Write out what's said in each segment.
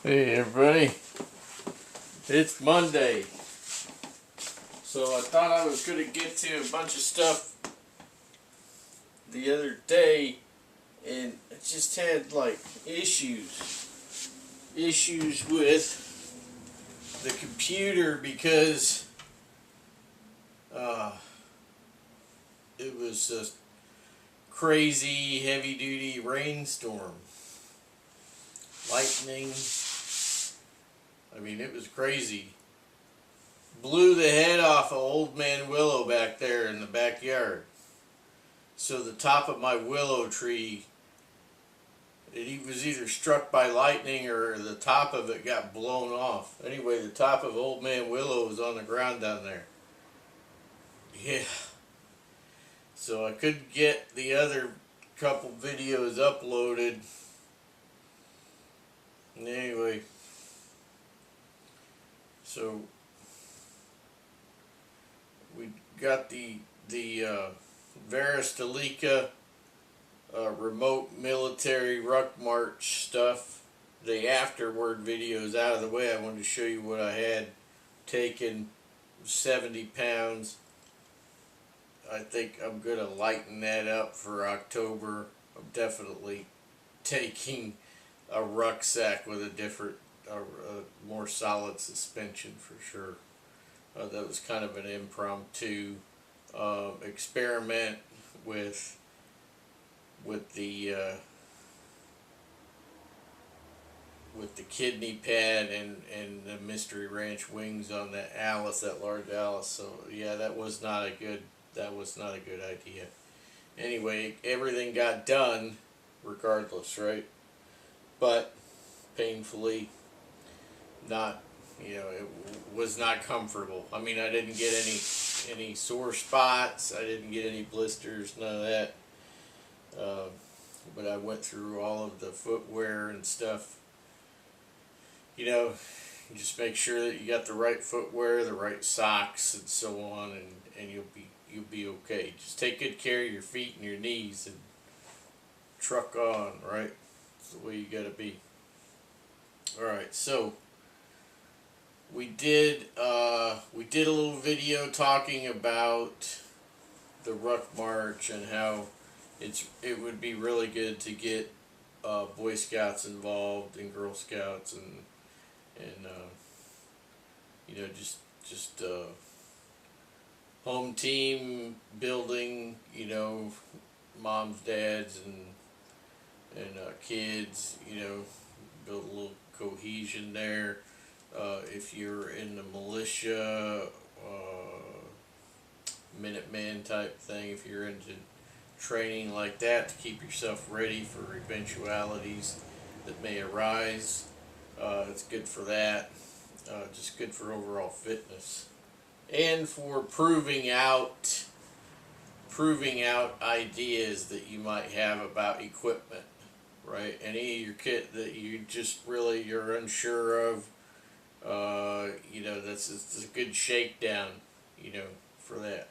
Hey everybody, it's Monday, so I thought I was going to get to a bunch of stuff the other day, and I just had like issues with the computer because it was a crazy heavy duty rainstorm, lightning. I mean, it was crazy. Blew the head off of old man willow back there in the backyard. So the top of my willow tree, it was either struck by lightning or the top of it got blown off. Anyway, the top of old man willow was on the ground down there. Yeah. So I couldn't get the other couple videos uploaded. Anyway. So we got the Varustalika remote military ruck march stuff, the afterward videos out of the way. I wanted to show you what I had taken. 70 pounds. I think I'm going to lighten that up for October. I'm definitely taking a rucksack with a different, more solid suspension for sure. That was kind of an impromptu experiment with the kidney pad and the Mystery Ranch wings on that Alice, that large Alice. So yeah, that was not a good idea. Anyway, everything got done regardless, right? But painfully not, it was not comfortable. I mean, I didn't get any sore spots. I didn't get any blisters, none of that. But I went through all of the footwear and stuff. You just make sure that you got the right footwear, the right socks, and so on, and you'll be okay. Just take good care of your feet and your knees and truck on, right? That's the way you gotta be. Alright, so we did a little video talking about the ruck march and how it would be really good to get Boy Scouts involved and Girl Scouts and just home team building, moms, dads, and kids, build a little cohesion there. If you're in the militia, Minuteman type thing, if you're into training like that to keep yourself ready for eventualities that may arise, it's good for that. Just good for overall fitness and for proving out ideas that you might have about equipment, right? Any of your kit that you're unsure of, it's a good shakedown, for that.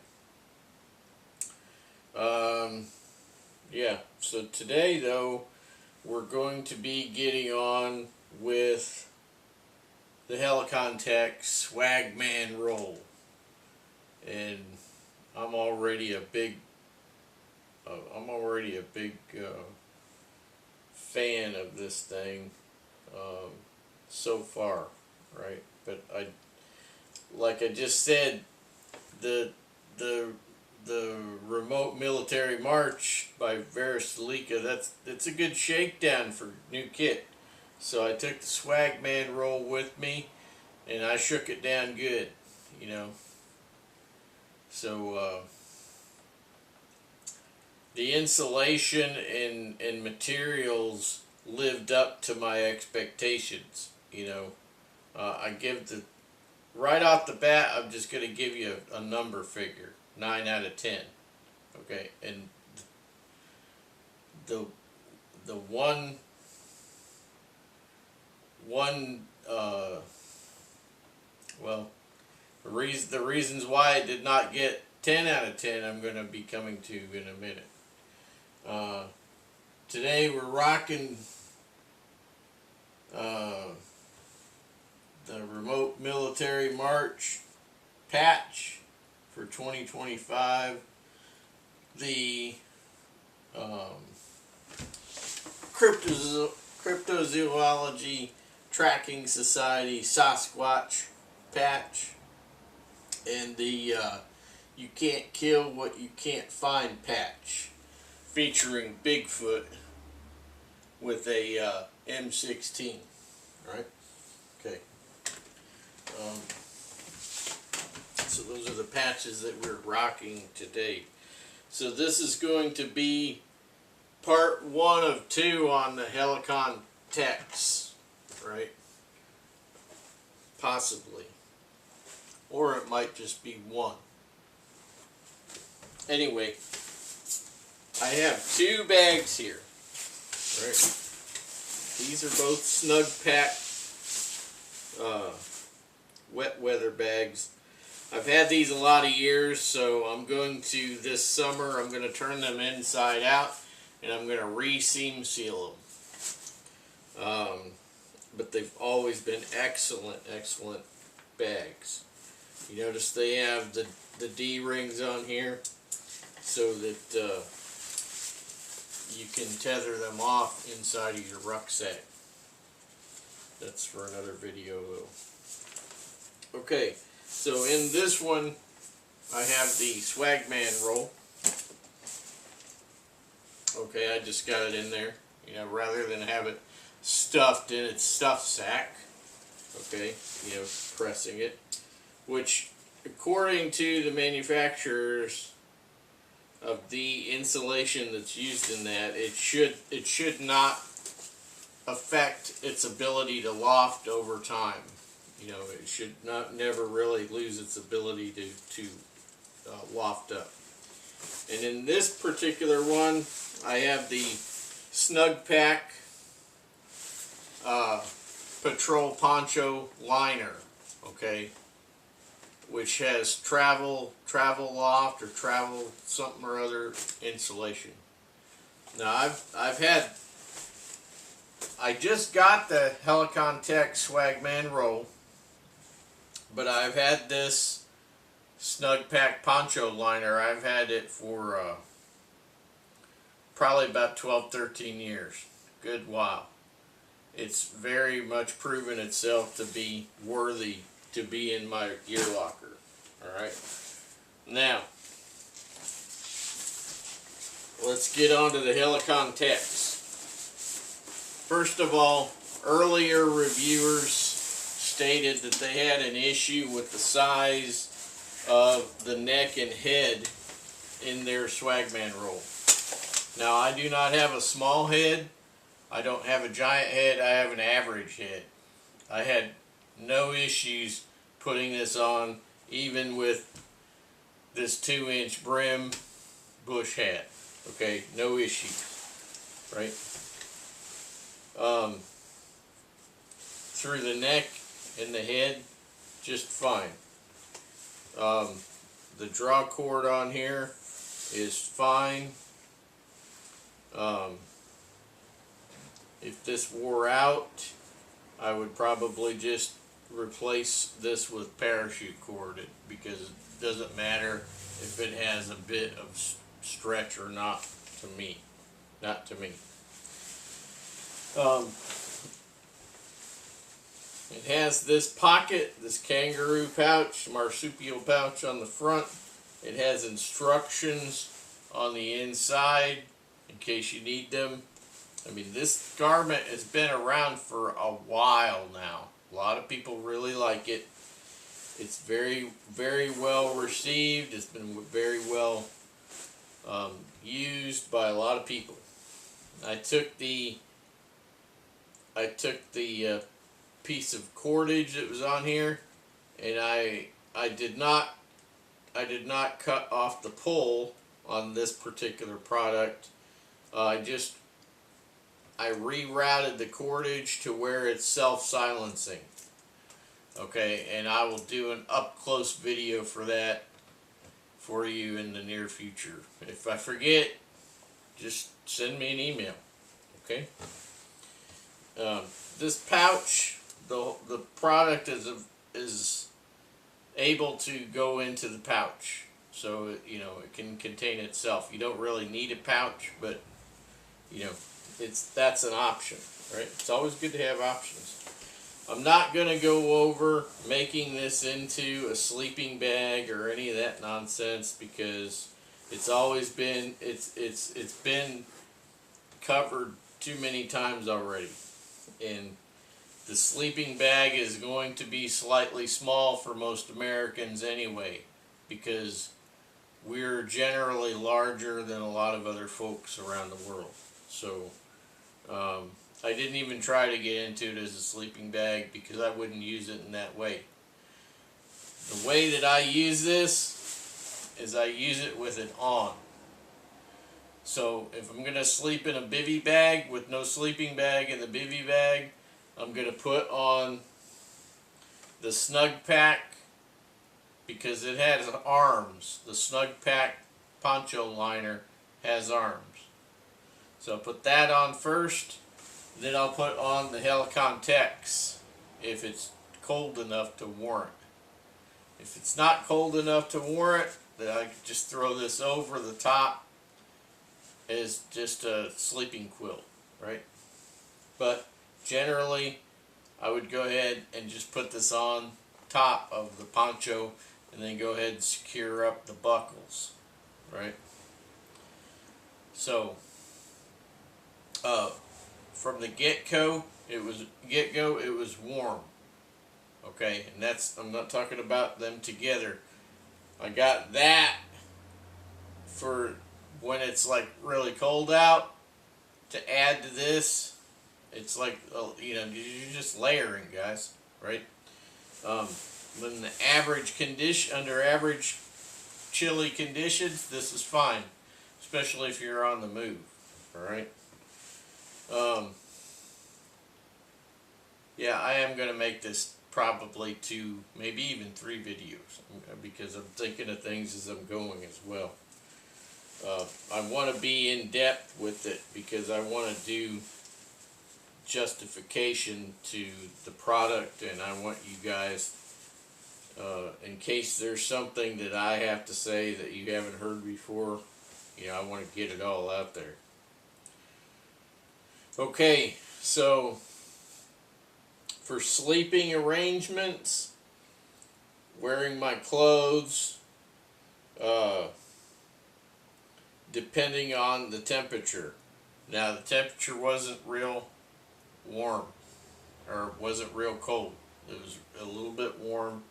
Yeah, so today though, we're going to be getting on with the Helikon-Tex Swagman roll. And I'm already a big fan of this thing so far, right? But like I just said, the remote military march by Varustalika, it's a good shakedown for new kit. So I took the Swagman roll with me, and I shook it down good, So the insulation and materials lived up to my expectations. I give right off the bat, I'm just going to give you a number figure, 9 out of 10. Okay, and the one well, the reasons why I did not get 10 out of 10 I'm going to be coming to in a minute. Today we're rocking Military March patch for 2025. The Cryptozoology Tracking Society Sasquatch patch, and the You Can't Kill What You Can't Find patch, featuring Bigfoot with a M16. Right? Okay. So those are the patches that we're rocking today. So this is going to be part 1 of 2 on the Helikon-Tex, right? Possibly. Or it might just be 1. Anyway, I have 2 bags here, right? These are both Snug Pack wet weather bags. I've had these a lot of years, so I'm going to, this summer, I'm going to turn them inside out, and I'm going to re-seam seal them. But they've always been excellent, excellent bags. You notice they have the D-rings on here, so that you can tether them off inside of your rucksack. That's for another video, though. Okay. So in this one, I have the Swagman roll. Okay, I just got it in there, you know, rather than have it stuffed in its stuff sack. Okay, you know, pressing it, which according to the manufacturers of the insulation that's used in that, it should not affect its ability to loft over time. You know, it should never really lose its ability to loft up. And in this particular one, I have the Snug Pack Patrol Poncho Liner, okay, which has travel loft or travel something or other insulation. Now I just got the Helikon-Tex Swagman roll, but I've had this Snug Pack Poncho Liner, I've had it for probably about 12-13 years. Good while. It's very much proven itself to be worthy to be in my gear locker. Alright. Now, let's get on to the Helikon-Tex. First of all, earlier reviewers stated that they had an issue with the size of the neck and head in their Swagman roll. Now, I do not have a small head. I don't have a giant head. I have an average head. I had no issues putting this on, even with this 2-inch brim bush hat. Okay, no issues, right? Through the neck and the head, just fine. The draw cord on here is fine. If this wore out, I would probably just replace this with parachute cord, because it doesn't matter if it has a bit of stretch or not to me. Not to me. It has this pocket, this kangaroo pouch, marsupial pouch on the front. It has instructions on the inside in case you need them. I mean, this garment has been around for a while now. A lot of people really like it. It's very, very well received. It's been very well used by a lot of people. I took the piece of cordage that was on here, and I did not cut off the pull on this particular product. I rerouted the cordage to where it's self-silencing. Okay, and I will do an up-close video for that for you in the near future. If I forget, just send me an email. Okay. This pouch, the product is is able to go into the pouch, so it can contain itself. You don't really need a pouch, but that's an option, right? It's always good to have options. I'm not gonna go over making this into a sleeping bag or any of that nonsense, because it's been covered too many times already. And the sleeping bag is going to be slightly small for most Americans anyway, because we're generally larger than a lot of other folks around the world. So I didn't even try to get into it as a sleeping bag, because I wouldn't use it in that way. The way that I use this is I use it with it on. So if I'm going to sleep in a bivy bag with no sleeping bag in the bivy bag, I'm going to put on the Snug Pack, because it has arms. The Snug Pack poncho liner has arms. So I'll put that on first, then I'll put on the Helikon-Tex if it's cold enough to warrant. If it's not cold enough to warrant, then I just throw this over the top as just a sleeping quilt, right? But generally, I would go ahead and just put this on top of the poncho and then go ahead and secure up the buckles, right? So, from the get-go, it was warm. Okay, and I'm not talking about them together. I got that for when it's like really cold out, to add to this. It's like, you're just layering, guys, right? When the average condition, under average chilly conditions, this is fine, especially if you're on the move, all right? Yeah, I am going to make this probably 2, maybe even 3 videos, because I'm thinking of things as I'm going as well. I want to be in depth with it, because I want to do justification to the product, and I want you guys, in case there's something that I have to say that you haven't heard before, I want to get it all out there. Okay, so for sleeping arrangements, wearing my clothes, depending on the temperature. Now, the temperature wasn't real warm, or wasn't real cold. It was a little bit warm,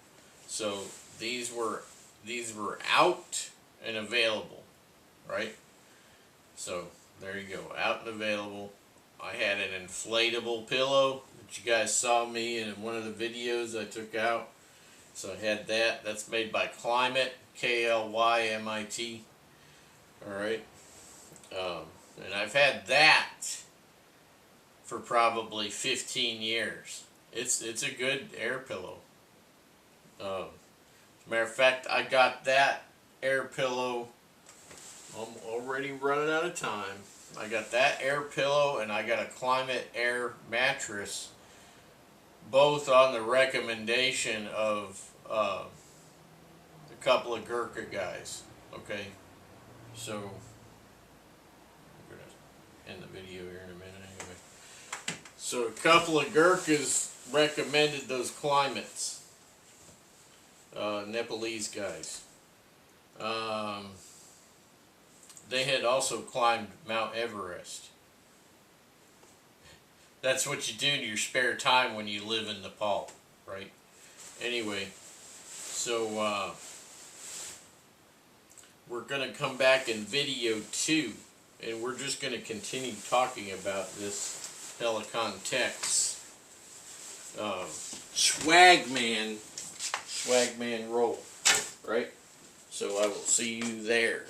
so these were out and available, right? So there you go, out and available. I had an inflatable pillow that you guys saw me in one of the videos I took out. So I had that. That's made by Climate, K-L-Y-M-I-T. Alright. And I've had that for probably 15 years. It's a good air pillow. As a matter of fact, I got that air pillow. I'm already running out of time. I got that air pillow and I got a Climate Air mattress, both on the recommendation of a couple of Gurkha guys. Okay, so I'm gonna end the video here in a minute anyway. So a couple of Gurkhas recommended those Climates, Nepalese guys. They had also climbed Mount Everest. That's what you do in your spare time when you live in Nepal, right? Anyway, so we're going to come back in video 2, and we're just going to continue talking about this Helikon-Tex Swagman roll, right? So I will see you there.